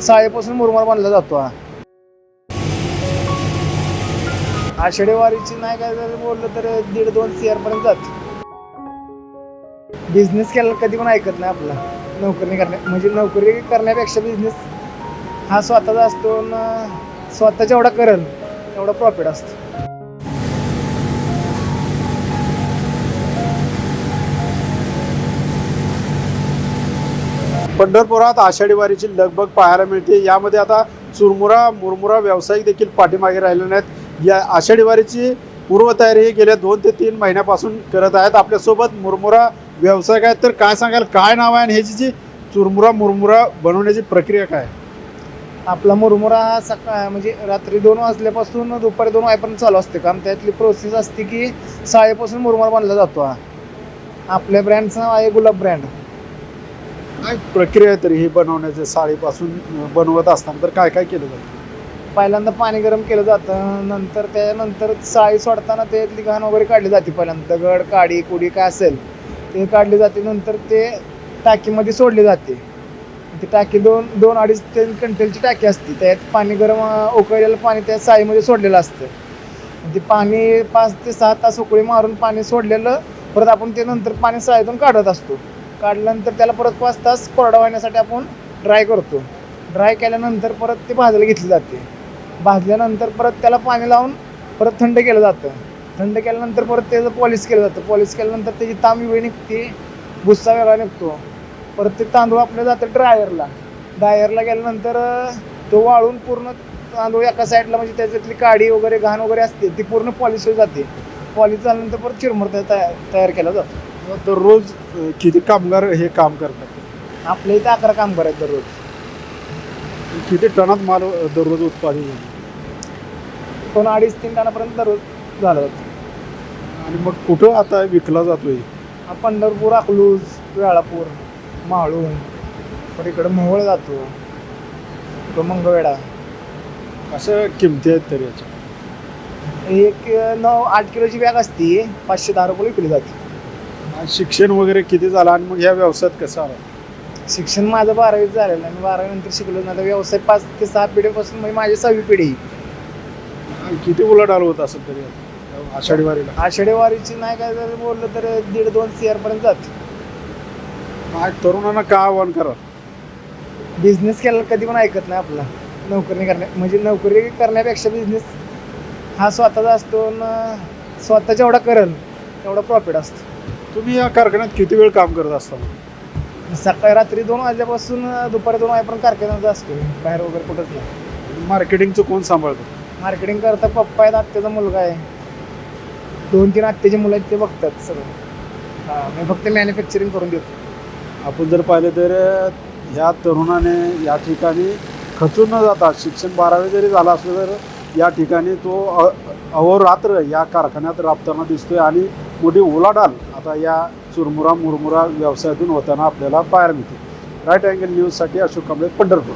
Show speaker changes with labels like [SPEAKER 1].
[SPEAKER 1] साळेपासून मुरमाड बांधला जातो हा. आषाढी वारीची नाही काय जर बोललं तर 1.5-2 CR पर्यंत जात. बिझनेस केला कधी पण ऐकत नाही आपला. नोकरी म्हणजे नोकरी करण्यापेक्षा बिझनेस हा स्वतःचा असतो ना, स्वतःच्या एवढा करेल एवढा प्रॉफिट असतो.
[SPEAKER 2] पंढरपुरात आषाढी वारीची लगबग पाहायला मिळते. यामध्ये आता चुरमुरा मुरमुरा व्यावसायिक देखील पाठीमागे राहिले नाहीत. या आषाढी वारीची पूर्वतयारी ही गेल्या 2 ते 3 महिन्यापासून करत आहेत. आपल्यासोबत मुरमुरा व्यावसायिक आहेत. तर काय सांगाल, काय नाव आहे आणि ह्याची जी चुरमुरा मुरमुरा बनवण्याची प्रक्रिया काय?
[SPEAKER 1] आपला मुरमुरा हा सकाळ म्हणजे रात्री 2 वाजल्यापासून दुपारी 2 वाजेपर्यंत चालू असते काम. त्यातली प्रोसेस असते की साळेपासून मुरमुरा बांधला जातो हा. आपल्या ब्रँडचं नाव आहे गुलाब ब्रँड.
[SPEAKER 2] काय प्रक्रिया आहे तरी ही बनवण्याच्या? साळीपासून बनवत असताना तर काय काय केलं जातं?
[SPEAKER 1] पहिल्यांदा पाणी गरम केलं जातं, नंतर त्यानंतर साळी सोडताना त्यातली घाण वगैरे काढली जाते. पहिल्यांदा दगड काडी कुडी काय असेल ते काढली जाते. नंतर ते टाकीमध्ये सोडले जाते. ती टाकी 2-2.5-3 क्विंटलची टाकी असते. त्यात पाणी गरम उकळलेलं पाणी त्या साळीमध्ये सोडलेलं असतं. ते पाणी 5 ते 6 तास उकळी मारून पाणी सोडलेलं परत आपण ते नंतर पाणी साळीतून काढत असतो. काढल्यानंतर त्याला परत 5 तास कोरडा होण्यासाठी आपण ड्राय करतो. ड्राय केल्यानंतर परत ते भाजायला घेतली जाते. भाजल्यानंतर परत त्याला पाणी लावून परत थंड केलं जातं. थंड केल्यानंतर परत त्याचं पॉलिश केलं जातं. पॉलिश केल्यानंतर त्याची तांबी वेगळी निघते, भुस्सा वेगळा निघतो. परत ते तांदूळ आपले जातं ड्रायरला. ड्रायरला गेल्यानंतर तो वाळून पूर्ण तांदूळ एका साईडला म्हणजे त्याच्यातली काडी वगैरे घाण वगैरे असते ती पूर्ण पॉलिश होत जाते. पॉलिश झाल्यानंतर परत चिरमुरा तयार केला जातो.
[SPEAKER 2] दररोज किती कामगार हे काम करतात?
[SPEAKER 1] आपल्या इथे 11 कामगार आहेत दररोज.
[SPEAKER 2] किती टनात माल दररोज उत्पादन होतं?
[SPEAKER 1] 2-2.5-3 टनापर्यंत दररोज झालं जातं.
[SPEAKER 2] आणि मग कुठं आता विकला जातोय?
[SPEAKER 1] पंढरपूर, अकलूज, वेळापूर, माळून, पण इकडं मोहोळ जातो, इकडं मंगळवेढा.
[SPEAKER 2] अशा किमती आहेत तरी याच्या?
[SPEAKER 1] एक 9-8 किलोची बॅग असते, 510 रुपये विकली जाते.
[SPEAKER 2] शिक्षण वगैरे किती झालं आणि मग ह्या व्यवसायात कसं आला?
[SPEAKER 1] शिक्षण माझं 12वी झालेलं आणि 12वी नंतर शिकलो ना. आता व्यवसाय 5 ते 6 पिढीपासून म्हणजे माझी 6वी पिढी.
[SPEAKER 2] किती उलाढाल होत असेल तरी आषाढी वारीला?
[SPEAKER 1] आषाढी वारीची नाही काय जर बोललं तर 1.5-2 CR पर्यंत जात.
[SPEAKER 2] काय तरुणांना काय आव्हान करा?
[SPEAKER 1] बिझनेस केला कधी पण ऐकत नाही आपला. म्हणजे नोकरी करण्यापेक्षा बिझनेस हा स्वतःचा असतो ना, स्वतःच्या एवढा करेल एवढा प्रॉफिट असतो.
[SPEAKER 2] तुम्ही या कारखान्यात किती वेळ काम करत असता?
[SPEAKER 1] सकाळी रात्री 2 वाजल्यापासून दुपारी 2 वाजेपर्यंत कारखान्यात असतो. बाहेर वगैरे कुठंच नाही.
[SPEAKER 2] मार्केटिंगचं कोण सांभाळतं?
[SPEAKER 1] मार्केटिंग करता पप्पा आहेत, आत्याचा मुलगा आहे, 2-3 आत्याची मुलं आहेत, ते बघतात सगळं. हां, मी फक्त मॅन्युफॅक्चरिंग करून देतो. आपण
[SPEAKER 2] जर पाहिलं तर ह्या तरुणाने या ठिकाणी खचून न जाता शिक्षण 12वी जरी झालं असलं तर या ठिकाणी तो अहोरात्र या कारखान्यात राबताना दिसतोय आणि मोठी उलाढाल आता या चुरमुरा मुरमुरा व्यवसायातून होताना आपल्याला पाहायला मिळते. राईट अँगल न्यूजसाठी अशोक कांबळे, पंढरपूर.